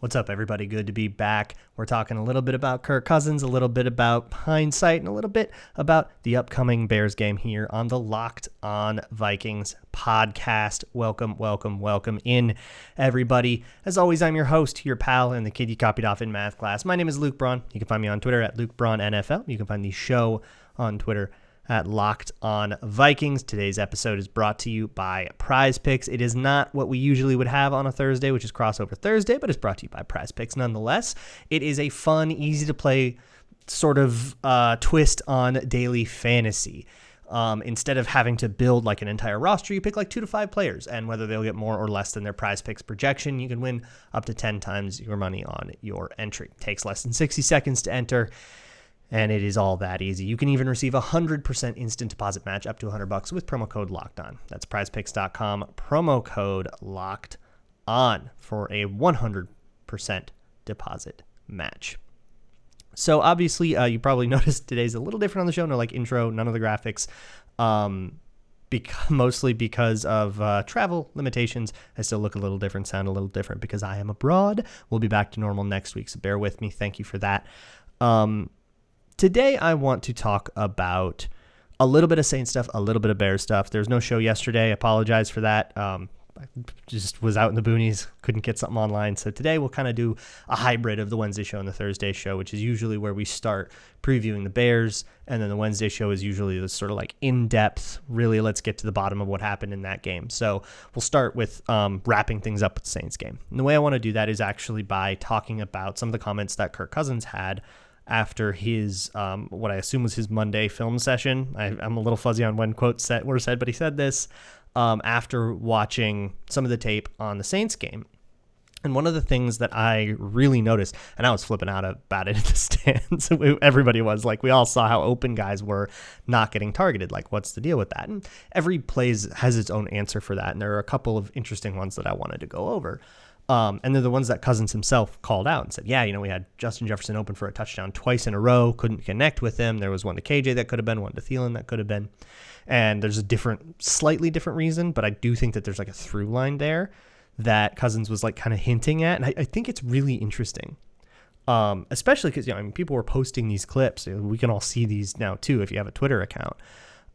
What's up, everybody? Good to be back. We're talking a little bit about Kirk Cousins, a little bit about hindsight, and a little bit about the upcoming Bears game here on the Locked On Vikings podcast. Welcome in, everybody. As always, I'm your host, your pal, and the kid you copied off in math class. My name is Luke Braun. You can find me on Twitter at LukeBraunNFL. You can find the show on Twitter at Locked On Vikings. Today's episode is brought to you by Prize Picks. It is not what we usually would have on a Thursday, which is Crossover Thursday, but it's brought to you by Prize Picks nonetheless. It is a fun, easy to play sort of twist on daily fantasy. Instead of having to build like an entire roster, you pick like 2 to 5 players, and whether they'll get more or less than their Prize Picks projection, you can win up to 10 times your money on your entry. It takes less than 60 seconds to enter, and it is all that easy. You can even receive a 100% instant deposit match up to $100 with promo code Locked On. That's prizepicks.com, promo code Locked On for a 100% deposit match. So obviously, you probably noticed today's a little different on the show. No like intro, none of the graphics, mostly because of travel limitations. I still look a little different, sound a little different because I am abroad. We'll be back to normal next week, so bear with me. Thank you for that. Today, I want to talk about a little bit of Saints stuff, a little bit of Bears stuff. There's no show yesterday. I apologize for that. I just was out in the boonies, couldn't get something online. So today, we'll kind of do a hybrid of the Wednesday show and the Thursday show, which is usually where we start previewing the Bears. And then the Wednesday show is usually the sort of like in-depth, really let's get to the bottom of what happened in that game. So we'll start with wrapping things up with the Saints game. And the way I want to do that is actually by talking about some of the comments that Kirk Cousins had after his, what I assume was his Monday film session. I'm a little fuzzy on when quotes were said, but he said this after watching some of the tape on the Saints game. And one of the things that I really noticed, and I was flipping out about it in the stands, everybody was like, we all saw how open guys were not getting targeted. Like, what's the deal with that? And every play has its own answer for that. And there are a couple of interesting ones that I wanted to go over. And they're the ones that Cousins himself called out and said, yeah, we had Justin Jefferson open for a touchdown twice in a row, couldn't connect with him. There was one to KJ that could have been, one to Thielen that could have been. And there's a slightly different reason, but I do think that there's like a through line there that Cousins was like kind of hinting at. And I think it's really interesting, especially because, people were posting these clips. We can all see these now too if you have a Twitter account.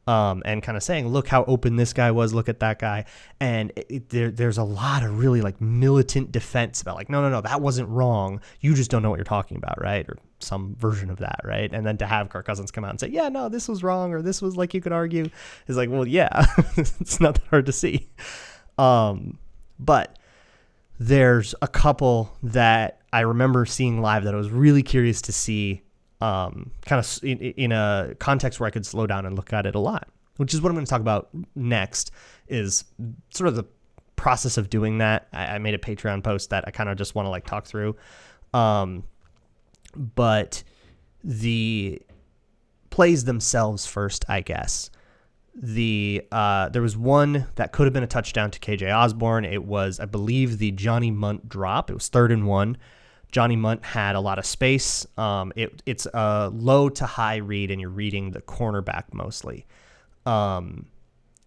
And kind of saying, look how open this guy was, look at that guy. And there's a lot of really like militant defense about like, no, that wasn't wrong. You just don't know what you're talking about, right? Or some version of that, right? And then to have Kirk Cousins come out and say, yeah, no, this was wrong, or this was like you could argue, is like, well, yeah, it's not that hard to see. But there's a couple that I remember seeing live that I was really curious to see kind of in a context where I could slow down and look at it a lot, which is what I'm going to talk about next, is sort of the process of doing that. I made a Patreon post that I kind of just want to like talk through. But the plays themselves first, I guess. There was one that could have been a touchdown to KJ Osborne. It was, I believe, the Johnny Munt drop. It was 3rd and 1. Johnny Munt had a lot of space. It's a low to high read, and you're reading the cornerback mostly.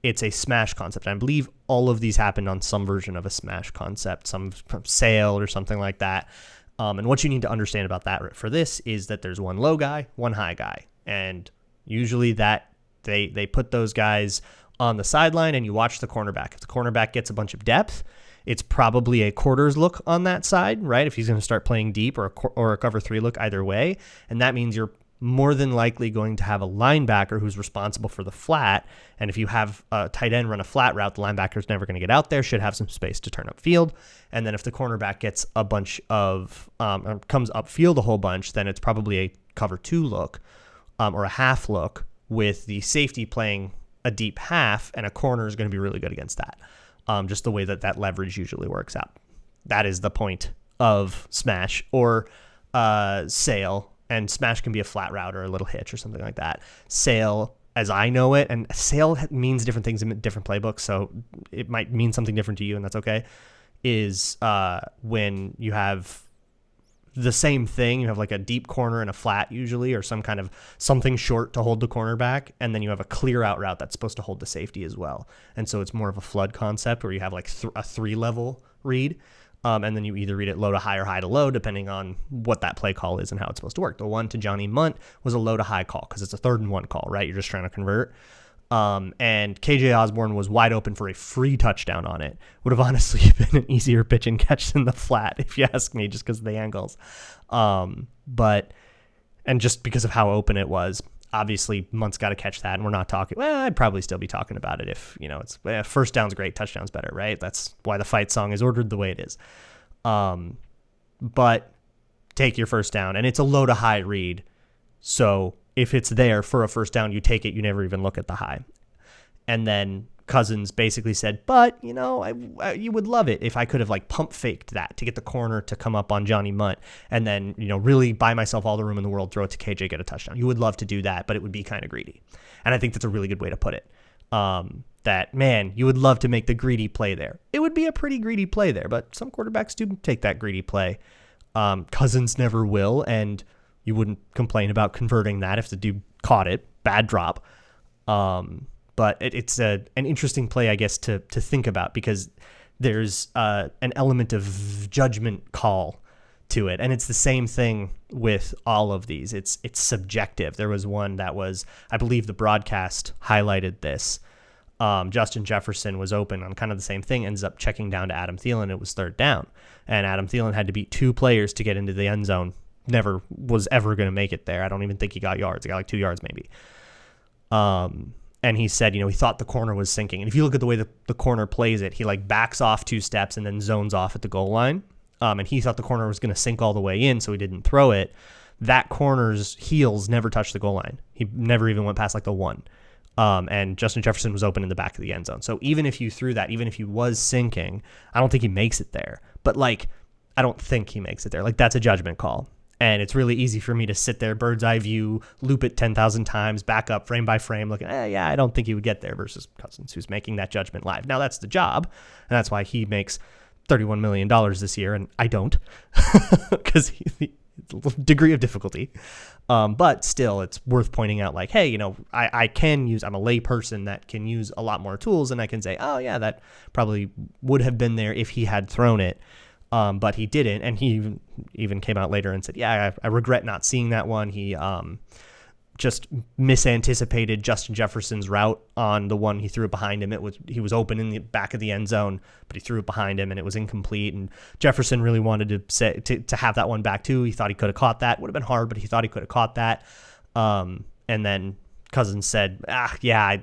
It's a smash concept. I believe all of these happened on some version of a smash concept, some sale or something like that. And what you need to understand about that for this is that there's one low guy, one high guy. And usually that they put those guys on the sideline and you watch the cornerback. If the cornerback gets a bunch of depth, it's probably a quarters look on that side, right? If he's going to start playing deep, or a cover 3 look, either way. And that means you're more than likely going to have a linebacker who's responsible for the flat. And if you have a tight end run a flat route, the linebacker's never going to get out there, should have some space to turn upfield. And then if the cornerback gets a bunch of, comes upfield a whole bunch, then it's probably a cover 2 look, or a half look, with the safety playing a deep half, and a corner is going to be really good against that. Just the way that leverage usually works out. That is the point of smash or sail. And smash can be a flat route or a little hitch or something like that. Sail, as I know it, and sail means different things in different playbooks, so it might mean something different to you, and that's okay, is when you have the same thing. You have like a deep corner and a flat usually, or some kind of something short to hold the cornerback. And then you have a clear out route that's supposed to hold the safety as well. And so it's more of a flood concept where you have like a 3-level read. And then you either read it low to high or high to low, depending on what that play call is and how it's supposed to work. The one to Johnny Munt was a low to high call because it's a 3rd and 1 call, right? You're just trying to convert. And KJ Osborne was wide open for a free touchdown on it. Would have honestly been an easier pitch and catch than the flat, if you ask me, just because of the angles. And just because of how open it was. Obviously, Munt's got to catch that, and we're not talking. Well, I'd probably still be talking about it if, it's first down's great, touchdown's better, right? That's why the fight song is ordered the way it is. But take your first down, and it's a low to high read. So if it's there for a first down, you take it. You never even look at the high. And then Cousins basically said, but, you would love it if I could have pump faked that to get the corner to come up on Johnny Munt and then, really buy myself all the room in the world, throw it to KJ, get a touchdown. You would love to do that, but it would be kind of greedy. And I think that's a really good way to put it. That, man, you would love to make the greedy play there. It would be a pretty greedy play there, but some quarterbacks do take that greedy play. Cousins never will, and you wouldn't complain about converting that if the dude caught it. Bad drop. But it's an interesting play, I guess, to think about because there's an element of judgment call to it. And it's the same thing with all of these. It's subjective. There was one that was, I believe the broadcast highlighted this. Justin Jefferson was open on kind of the same thing, ends up checking down to Adam Thielen. It was 3rd down. And Adam Thielen had to beat 2 players to get into the end zone. Never was ever going to make it there. I don't even think he got yards. He got 2 yards maybe. And he said, he thought the corner was sinking. And if you look at the way the corner plays it, he backs off 2 steps and then zones off at the goal line. And he thought the corner was going to sink all the way in, so he didn't throw it. That corner's heels never touched the goal line. He never even went past the 1. And Justin Jefferson was open in the back of the end zone. So even if you threw that, even if he was sinking, I don't think he makes it there. But I don't think he makes it there. That's a judgment call. And it's really easy for me to sit there, bird's eye view, loop it 10,000 times, back up frame by frame, looking, I don't think he would get there versus Cousins, who's making that judgment live. Now, that's the job, and that's why he makes $31 million this year, and I don't, because degree of difficulty. But still, it's worth pointing out, hey, I can use, I'm a lay person that can use a lot more tools, and I can say, oh, yeah, that probably would have been there if he had thrown it. But he didn't, and he even came out later and said, I regret not seeing that one. He just misanticipated Justin Jefferson's route on the one he threw it behind him. He was open in the back of the end zone, but he threw it behind him, and it was incomplete. And Jefferson really wanted to have that one back too. He thought he could have caught that. Would have been hard, but he thought he could have caught that. And then Cousins said, I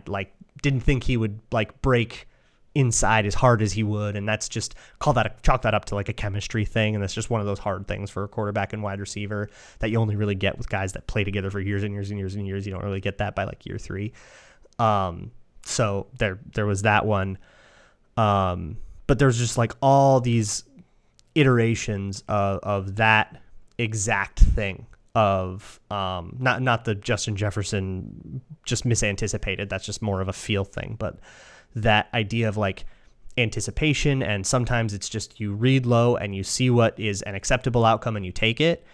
didn't think he would break inside as hard as he would, and that's just chalk that up to a chemistry thing, and that's just one of those hard things for a quarterback and wide receiver that you only really get with guys that play together for years and years and years and years. You don't really get that by year 3. So there was that one, but there's just all these iterations of that exact thing of not the Justin Jefferson just misanticipated. That's just more of a feel thing, but that idea of anticipation, and sometimes it's just you read low and you see what is an acceptable outcome and you take it.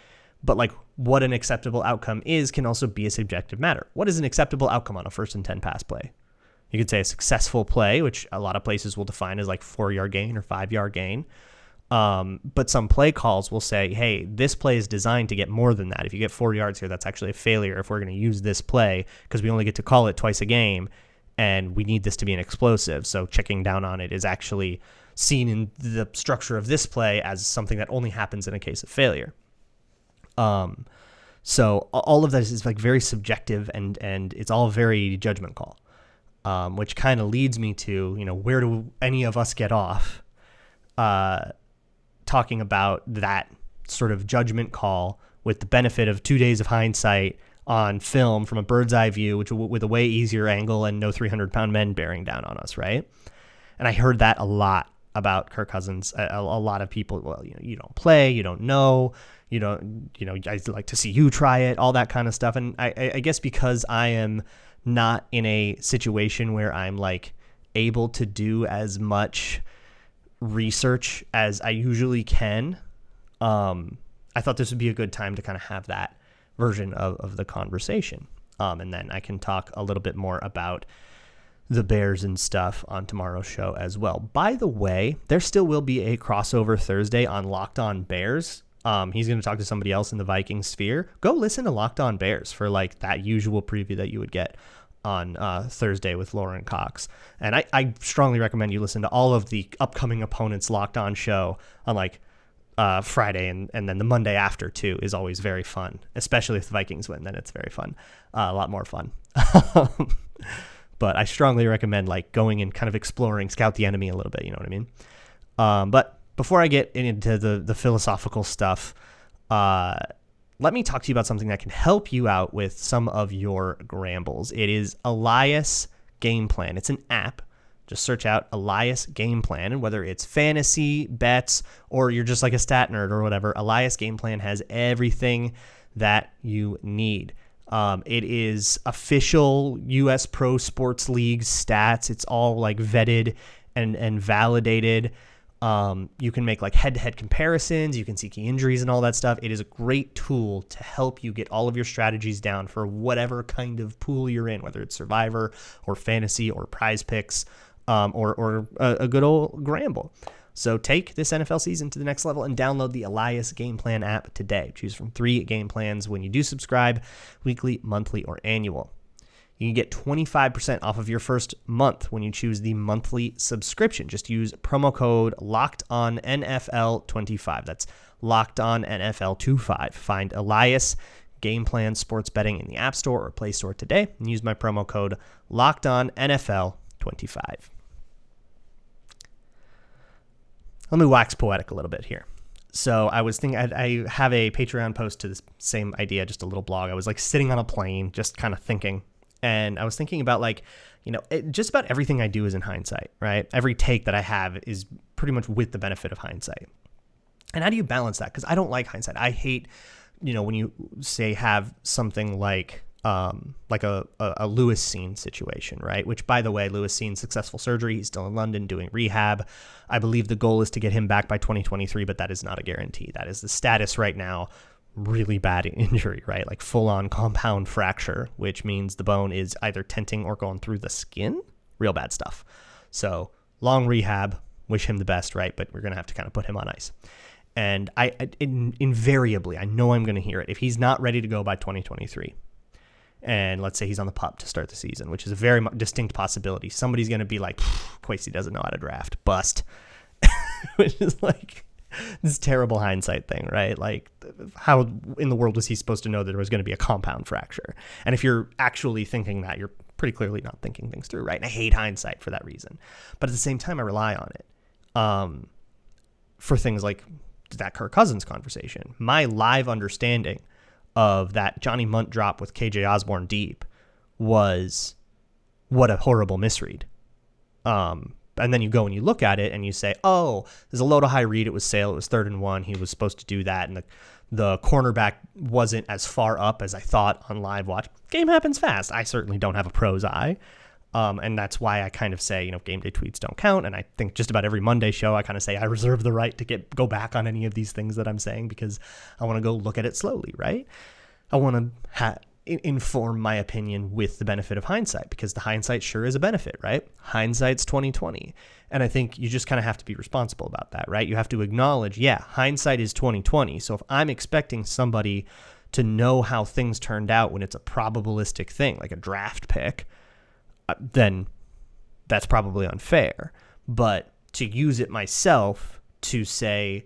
But what an acceptable outcome is can also be a subjective matter. What is an acceptable outcome on a 1st and 10 pass play? You could say a successful play, which a lot of places will define as 4-yard gain or 5-yard gain. But some play calls will say, hey, this play is designed to get more than that. If you get 4 yards here, that's actually a failure if we're going to use this play because we only get to call it twice a game. And we need this to be an explosive. So checking down on it is actually seen in the structure of this play as something that only happens in a case of failure. So all of that is very subjective, and it's all very judgment call, which kind of leads me to, where do any of us get off talking about that sort of judgment call with the benefit of 2 days of hindsight on film from a bird's eye view, which with a way easier angle and no 300-pound men bearing down on us, right? And I heard that a lot about Kirk Cousins. A lot of people, well, you don't play, you don't know, I'd like to see you try it, all that kind of stuff. And I guess because I am not in a situation where I'm able to do as much research as I usually can, I thought this would be a good time to kind of have that version of the conversation. And then I can talk a little bit more about the Bears and stuff on tomorrow's show as well. By the way, there still will be a crossover Thursday on Locked On Bears. He's going to talk to somebody else in the Viking sphere. Go listen to Locked On Bears for like that usual preview that you would get on Thursday with Lauren Cox. And I strongly recommend you listen to all of the upcoming opponents Locked On show on like Friday, and then the Monday after too is always very fun, especially if the Vikings win. Then it's very fun, a lot more fun. But I strongly recommend like going and kind of exploring, scout the enemy a little bit. You know what I mean? But before I get into the philosophical stuff, let me talk to you about something that can help you out with some of your grambles. It is Elias Game Plan. It's an app. Just search out Elias Game Plan, and whether it's fantasy, bets, or you're just like a stat nerd or whatever, Elias Game Plan has everything that you need. It is official U.S. Pro Sports League stats. It's all like vetted and validated. You can make like head-to-head comparisons. You can see key injuries and all that stuff. It is a great tool to help you get all of your strategies down for whatever kind of pool you're in, whether it's Survivor or Fantasy or Prize Picks, or a good old Gramble. So take this NFL season to the next level and download the Elias Game Plan app today. Choose from 3 game plans when you do subscribe, weekly, monthly, or annual. You can get 25% off of your first month when you choose the monthly subscription. Just use promo code LOCKEDONNFL25. That's LOCKEDONNFL25. Find Elias Game Plan Sports Betting in the App Store or Play Store today and use my promo code LOCKEDONNFL25. Let me wax poetic a little bit here. So I was thinking, I have a Patreon post to this same idea, just a little blog. I was like sitting on a plane, just kind of thinking. And I was thinking about like, just about everything I do is in hindsight, right? Every take that I have is pretty much with the benefit of hindsight. And how do you balance that? Because I don't like hindsight. I hate, when you say have something like a Lewis Scene situation, right? Which, by the way, Lewis Scene's successful surgery. He's still in London doing rehab. I believe the goal is to get him back by 2023, but that is not a guarantee. That is the status right now. Really bad injury, right? Like full-on compound fracture, which means the bone is either tenting or going through the skin. Real bad stuff. So long rehab. Wish him the best, right? But we're going to have to kind of put him on ice. And invariably, I know I'm going to hear it. If he's not ready to go by 2023, and let's say he's on the pup to start the season, which is a very distinct possibility, somebody's going to be like, Quasey doesn't know how to draft. Bust. Which is like this terrible hindsight thing, right? Like, how in the world was he supposed to know that there was going to be a compound fracture? And if you're actually thinking that, you're pretty clearly not thinking things through, right? And I hate hindsight for that reason. But at the same time, I rely on it for things like that Kirk Cousins conversation. My live understanding of that Johnny Munt drop with KJ Osborne deep was what a horrible misread. And then you go and you look at it and you say, oh, there's a low to high read. It was Sale. It was 3rd and 1. He was supposed to do that. And the cornerback wasn't as far up as I thought on live watch. Game happens fast. I certainly don't have a pro's eye. And that's why I kind of say, game day tweets don't count. And I think just about every Monday show, I kind of say I reserve the right to go back on any of these things that I'm saying because I want to go look at it slowly, right? I want to inform my opinion with the benefit of hindsight because the hindsight sure is a benefit, right? Hindsight's 20/20. And I think you just kind of have to be responsible about that, right? You have to acknowledge, hindsight is 20/20. So if I'm expecting somebody to know how things turned out when it's a probabilistic thing, like a draft pick, then that's probably unfair. But to use it myself to say,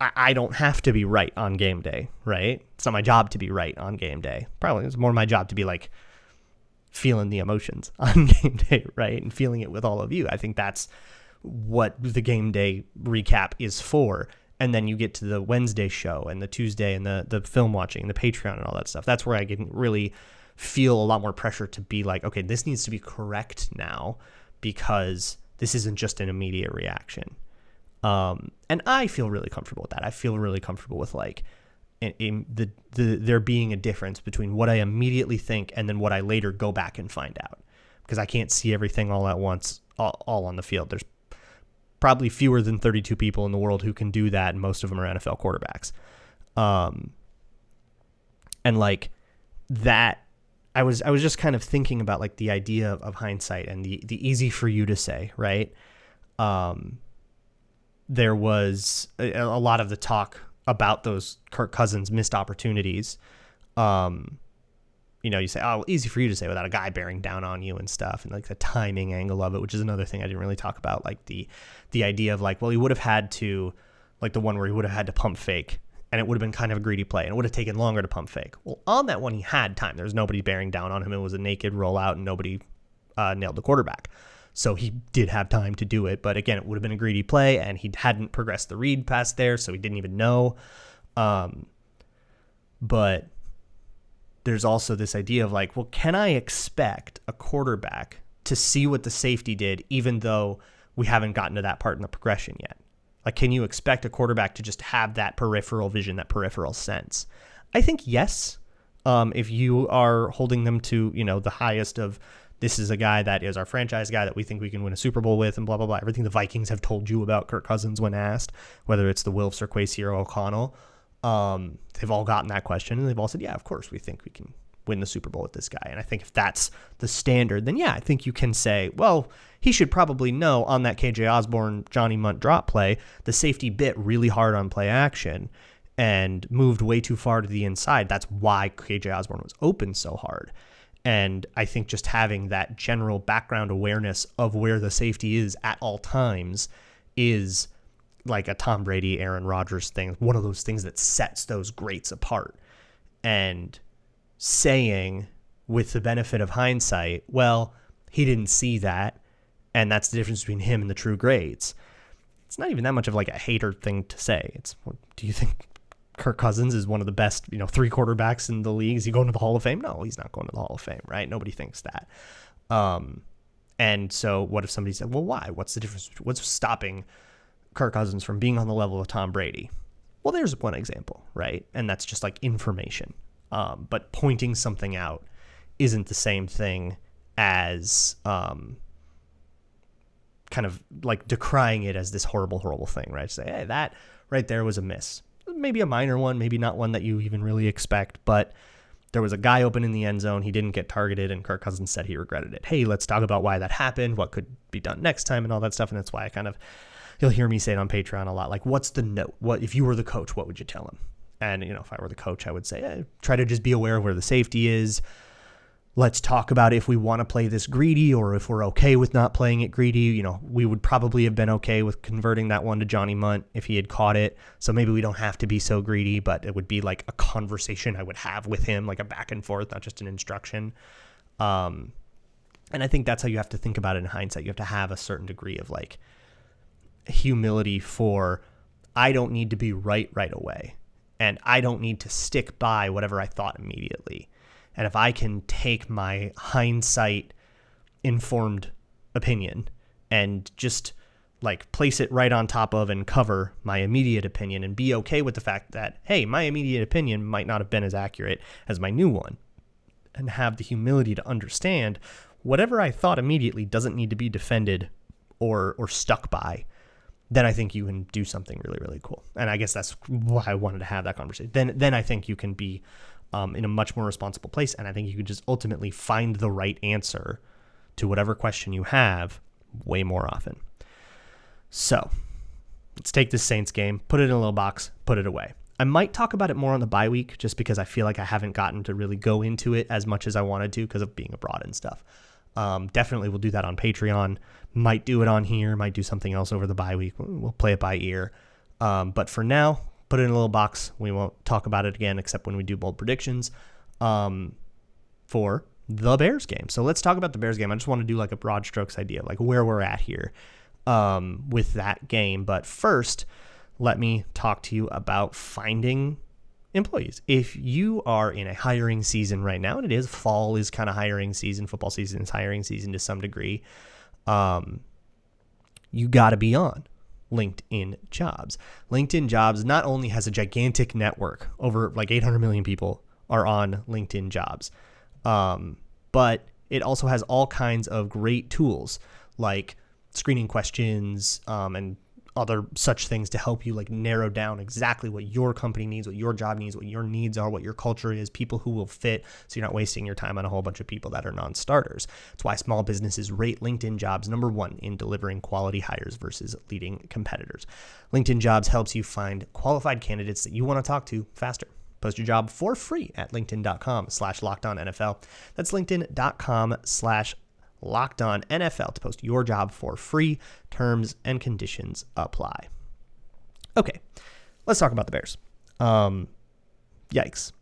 I don't have to be right on game day, right? It's not my job to be right on game day. Probably it's more my job to be like feeling the emotions on game day, right? And feeling it with all of you. I think that's what the game day recap is for. And then you get to the Wednesday show and the Tuesday and the film watching and the Patreon and all that stuff. That's where I can really feel a lot more pressure to be like, okay, this needs to be correct now because this isn't just an immediate reaction. And I feel really comfortable with that. I feel really comfortable with like there being a difference between what I immediately think and then what I later go back and find out because I can't see everything all at once, all on the field. There's probably fewer than 32 people in the world who can do that. And most of them are NFL quarterbacks. And like that I was just kind of thinking about like the idea of hindsight and the easy for you to say, right? There was a lot of the talk about those Kirk Cousins missed opportunities. You say, oh, well, easy for you to say without a guy bearing down on you and stuff, and like the timing angle of it, which is another thing I didn't really talk about, like the idea of like, well, he would have had to, like the one where he would have had to pump fake, and it would have been kind of a greedy play, and it would have taken longer to pump fake. Well, on that one, he had time. There was nobody bearing down on him. It was a naked rollout, and nobody nailed the quarterback. So he did have time to do it, but again, it would have been a greedy play, and he hadn't progressed the read past there, so he didn't even know. But there's also this idea of like, well, can I expect a quarterback to see what the safety did, even though we haven't gotten to that part in the progression yet? Like, can you expect a quarterback to just have that peripheral vision, that peripheral sense? I think yes. If you are holding them to, the highest of, this is a guy that is our franchise guy that we think we can win a Super Bowl with, and blah, blah, blah. Everything the Vikings have told you about Kirk Cousins when asked, whether it's the Wilfs or Kwesi or O'Connell, they've all gotten that question, and they've all said, yeah, of course we think we can win the Super Bowl with this guy. And I think if that's the standard, then yeah, I think you can say, well, he should probably know on that KJ Osborne, Johnny Munt drop play, the safety bit really hard on play action and moved way too far to the inside. That's why KJ Osborne was open so hard. And I think just having that general background awareness of where the safety is at all times is like a Tom Brady, Aaron Rodgers thing, one of those things that sets those greats apart. And saying, with the benefit of hindsight, well, he didn't see that, and that's the difference between him and the true greats. It's not even that much of like a hater thing to say. It's, do you think Kirk Cousins is one of the best, 3 quarterbacks in the league? Is he going to the Hall of Fame? No, he's not going to the Hall of Fame, right? Nobody thinks that. And so what if somebody said, well, why? What's the difference? What's stopping Kirk Cousins from being on the level of Tom Brady? Well, there's one example, right? And that's just like information. But pointing something out isn't the same thing as kind of like decrying it as this horrible, horrible thing, right? Say, hey, that right there was a miss. Maybe a minor one, maybe not one that you even really expect, but there was a guy open in the end zone. He didn't get targeted, and Kirk Cousins said he regretted it. Hey, let's talk about why that happened, what could be done next time, and all that stuff. And that's why you'll hear me say it on Patreon a lot, like, what's the note? What if you were the coach, what would you tell him? And, if I were the coach, I would say, try to just be aware of where the safety is. Let's talk about if we want to play this greedy or if we're okay with not playing it greedy. We would probably have been okay with converting that one to Johnny Munt if he had caught it. So maybe we don't have to be so greedy, but it would be like a conversation I would have with him, like a back and forth, not just an instruction. And I think that's how you have to think about it in hindsight. You have to have a certain degree of like humility for, I don't need to be right away. And I don't need to stick by whatever I thought immediately. And if I can take my hindsight informed opinion and just like place it right on top of and cover my immediate opinion and be okay with the fact that, hey, my immediate opinion might not have been as accurate as my new one, and have the humility to understand whatever I thought immediately doesn't need to be defended or stuck by, then I think you can do something really, really cool. And I guess that's why I wanted to have that conversation. Then I think you can be in a much more responsible place, and I think you can just ultimately find the right answer to whatever question you have way more often. So let's take this Saints game, put it in a little box, put it away. I might talk about it more on the bye week just because I feel like I haven't gotten to really go into it as much as I wanted to because of being abroad and stuff. Definitely we'll do that on Patreon. Might do it on here, might do something else over the bye week. We'll play it by ear. But for now, put it in a little box. We won't talk about it again except when we do bold predictions for the Bears game. So let's talk about the Bears game. I just want to do like a broad strokes idea, like where we're at here with that game. But first, let me talk to you about finding employees. If you are in a hiring season right now, and it is, fall is kind of hiring season, football season is hiring season to some degree, you got to be on LinkedIn Jobs. LinkedIn Jobs not only has a gigantic network, over like 800 million people are on LinkedIn Jobs, but it also has all kinds of great tools like screening questions and other such things to help you like narrow down exactly what your company needs, what your job needs, what your needs are, what your culture is, people who will fit, so you're not wasting your time on a whole bunch of people that are non-starters. That's why small businesses rate LinkedIn Jobs number one in delivering quality hires versus leading competitors. LinkedIn Jobs helps you find qualified candidates that you want to talk to faster. Post your job for free at linkedin.com/LockedOnNFL. That's linkedin.com/LockedOnNFL to post your job for free. Terms and conditions apply. Okay, let's talk about the Bears. Yikes.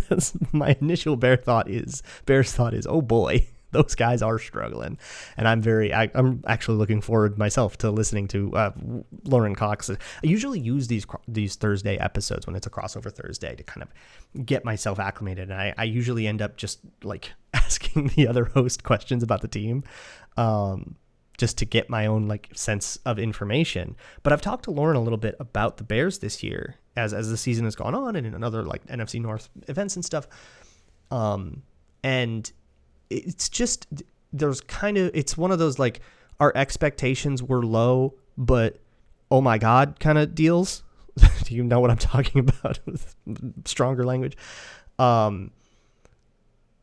That's my initial Bears thought is, oh boy, those guys are struggling. And I'm actually looking forward myself to listening to Lauren Cox. I usually use these Thursday episodes when it's a crossover Thursday to kind of get myself acclimated. And I usually end up just like asking the other host questions about the team, just to get my own like sense of information. But I've talked to Lauren a little bit about the Bears this year as the season has gone on and in another like NFC North events and stuff. And it's just, it's one of those like our expectations were low, but oh my God kind of deals. Do you know what I'm talking about with stronger language?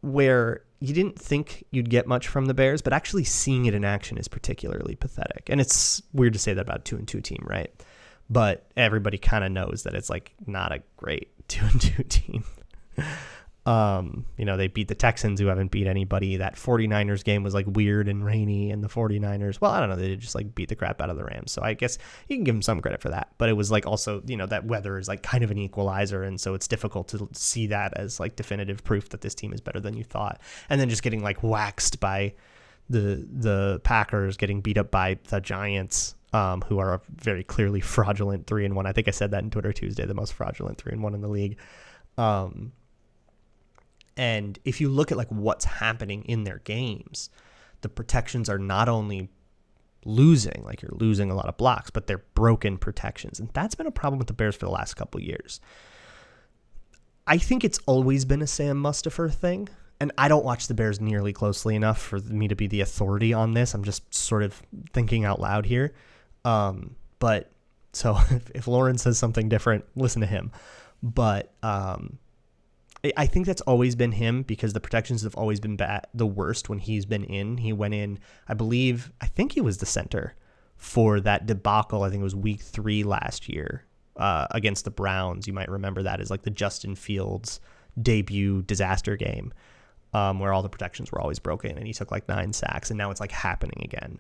Where you didn't think you'd get much from the Bears, but actually seeing it in action is particularly pathetic. And it's weird to say that about a 2-2 team, right? But everybody kind of knows that it's like not a great 2-2 team. They beat the Texans, who haven't beat anybody. That 49ers game was like weird and rainy, and the 49ers, well, I don't know, they just like beat the crap out of the Rams. So I guess you can give them some credit for that. But it was like also, that weather is like kind of an equalizer, and so it's difficult to see that as like definitive proof that this team is better than you thought. And then just getting like waxed by the Packers, getting beat up by the Giants, who are a very clearly fraudulent 3-1. I think I said that in Twitter Tuesday, the most fraudulent 3-1 in the league. And if you look at like what's happening in their games, the protections are not only losing, like you're losing a lot of blocks, but they're broken protections. And that's been a problem with the Bears for the last couple of years. I think it's always been a Sam Mustipher thing. And I don't watch the Bears nearly closely enough for me to be the authority on this. I'm just sort of thinking out loud here. But so if Lauren says something different, listen to him. But, I think that's always been him because the protections have always been the worst when he's been in. He went in, I think he was the center for that debacle. I think it was week 3 last year against the Browns. You might remember that as like the Justin Fields debut disaster game where all the protections were always broken and he took like 9 sacks, and now it's like happening again.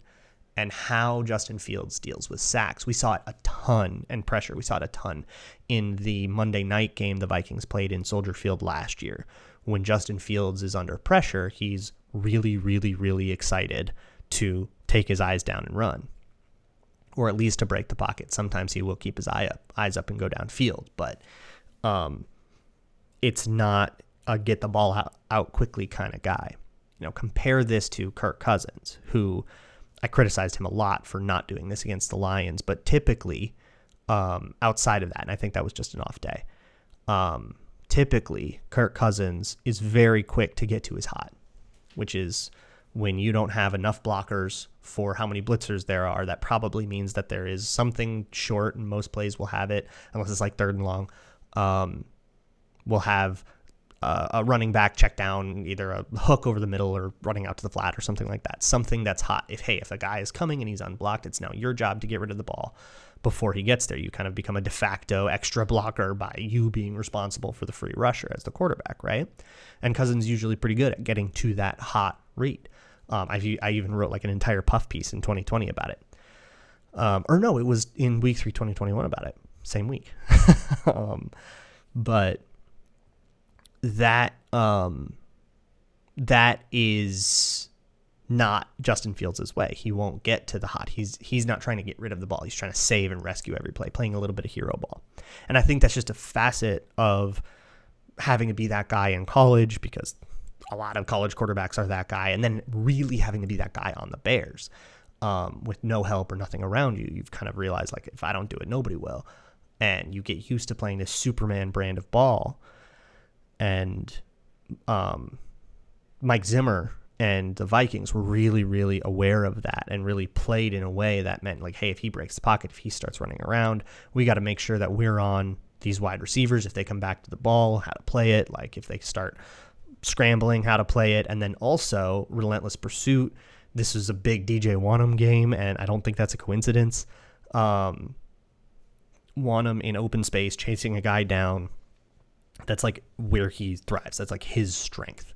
And how Justin Fields deals with sacks. We saw it a ton, and pressure. We saw it a ton in the Monday night game the Vikings played in Soldier Field last year. When Justin Fields is under pressure, he's really, really, really excited to take his eyes down and run, or at least to break the pocket. Sometimes he will keep his eyes up and go downfield, but it's not a get the ball out quickly kind of guy. Compare this to Kirk Cousins, who I criticized him a lot for not doing this against the Lions, but typically outside of that, and I think that was just an off day, typically Kirk Cousins is very quick to get to his hot, which is when you don't have enough blockers for how many blitzers there are. That probably means that there is something short, and most plays will have it, unless it's like 3rd and long. We'll have a running back check down, either a hook over the middle or running out to the flat or something like that. Something that's hot. If a guy is coming and he's unblocked, it's now your job to get rid of the ball before he gets there. You kind of become a de facto extra blocker by you being responsible for the free rusher as the quarterback, right? And Cousins usually pretty good at getting to that hot read. I even wrote like an entire puff piece in 2020 about it. Or no, it was in week 3, 2021 about it. Same week. But that is not Justin Fields' way. He won't get to the hot. He's not trying to get rid of the ball. He's trying to save and rescue every play, playing a little bit of hero ball. And I think that's just a facet of having to be that guy in college, because a lot of college quarterbacks are that guy, and then really having to be that guy on the Bears with no help or nothing around you. You've kind of realized, like, if I don't do it, nobody will. And you get used to playing this Superman brand of ball. And Mike Zimmer And the Vikings were really, really aware of that and really played in a way that meant like, hey, if he breaks the pocket, if he starts running around, we got to make sure that we're on these wide receivers. If they come back to the ball, how to play it. Like if they start scrambling, how to play it. And then also relentless pursuit. This is a big DJ Wanham game, and I don't think that's a coincidence. Wanham in open space, chasing a guy down. That's like where he thrives. That's like his strength.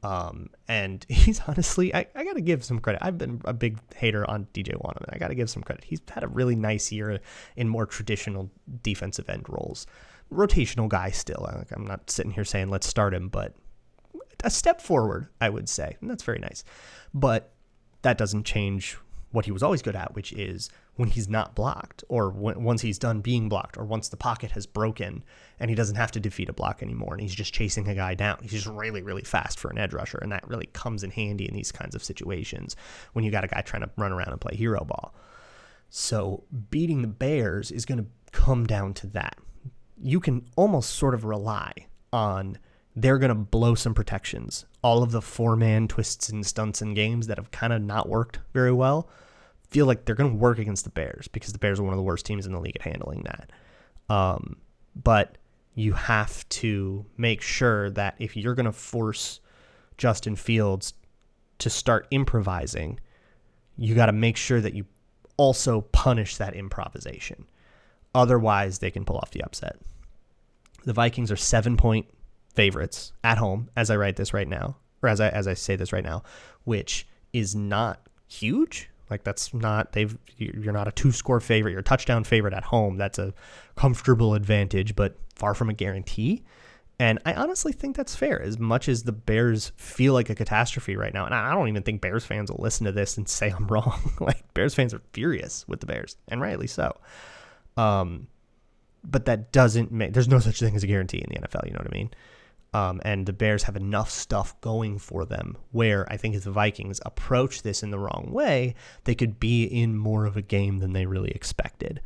And he's honestly, I got to give some credit. I've been a big hater on DJ Wanham, and I got to give some credit. He's had a really nice year in more traditional defensive end roles. Rotational guy still. I'm not sitting here saying let's start him, but a step forward, I would say. And that's very nice. But that doesn't change what he was always good at, which is when he's not blocked, or once he's done being blocked, or once the pocket has broken and he doesn't have to defeat a block anymore and he's just chasing a guy down. He's just really, really fast for an edge rusher, and that really comes in handy in these kinds of situations when you got a guy trying to run around and play hero ball. So beating the Bears is going to come down to that. You can almost sort of rely on they're going to blow some protections. All of the four-man twists and stunts in games that have kind of not worked very well feel like they're going to work against the Bears, because the Bears are one of the worst teams in the league at handling that. But you have to make sure that if you're going to force Justin Fields to start improvising, you got to make sure that you also punish that improvisation. Otherwise, they can pull off the upset. The Vikings are 7-point favorites at home as I write this right now, or as I say this right now, which is not huge. Like that's not, you're not a 2-score favorite, you're a touchdown favorite at home. That's a comfortable advantage, but far from a guarantee. And I honestly think that's fair, as much as the Bears feel like a catastrophe right now. And I don't even think Bears fans will listen to this and say I'm wrong. Like Bears fans are furious with the Bears, and rightly so. But that doesn't make, there's no such thing as a guarantee in the NFL, you know what I mean? And the Bears have enough stuff going for them where I think if the Vikings approach this in the wrong way, they could be in more of a game than they really expected.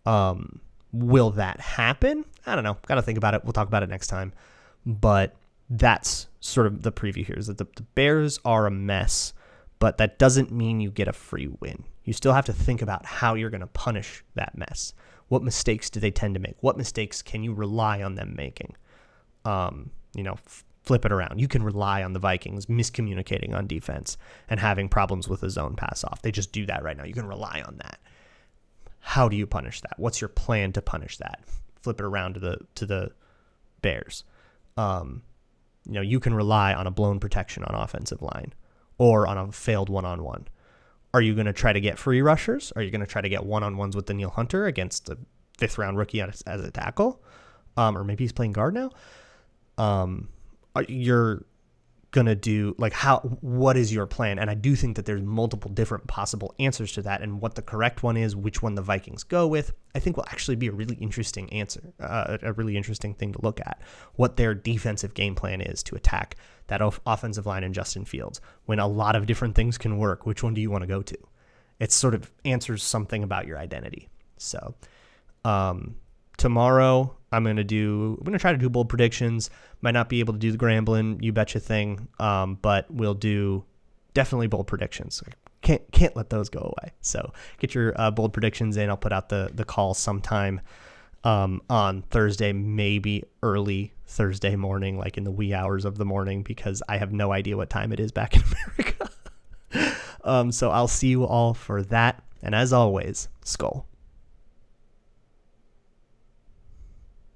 Will that happen? I don't know. Got to think about it. We'll talk about it next time. But that's sort of the preview here, is that the Bears are a mess, but that doesn't mean you get a free win. You still have to think about how you're going to punish that mess. What mistakes do they tend to make? What mistakes can you rely on them making? Flip it around. You can rely on the Vikings miscommunicating on defense and having problems with the zone pass off. They just do that right now. You can rely on that. How do you punish that? What's your plan to punish that? Flip it around to the Bears. You can rely on a blown protection on offensive line or on a failed one-on-one. Are you going to try to get free rushers? Are you going to try to get one-on-ones with Danielle Hunter against a 5th-round rookie as a tackle? Or maybe he's playing guard now. You're going to do, what is your plan? And I do think that there's multiple different possible answers to that, and what the correct one is, which one the Vikings go with, I think will actually be a really interesting answer, a really interesting thing to look at, what their defensive game plan is to attack that offensive line and Justin Fields. When a lot of different things can work, which one do you want to go to? It sort of answers something about your identity. So, tomorrow I'm going to try to do bold predictions. Might not be able to do the Grambling You Betcha thing, but we'll do definitely bold predictions. Can't let those go away. So get your bold predictions in. I'll put out the call sometime on Thursday, maybe early Thursday morning, like in the wee hours of the morning, because I have no idea what time it is back in America. So I'll see you all for that. And as always, Skull.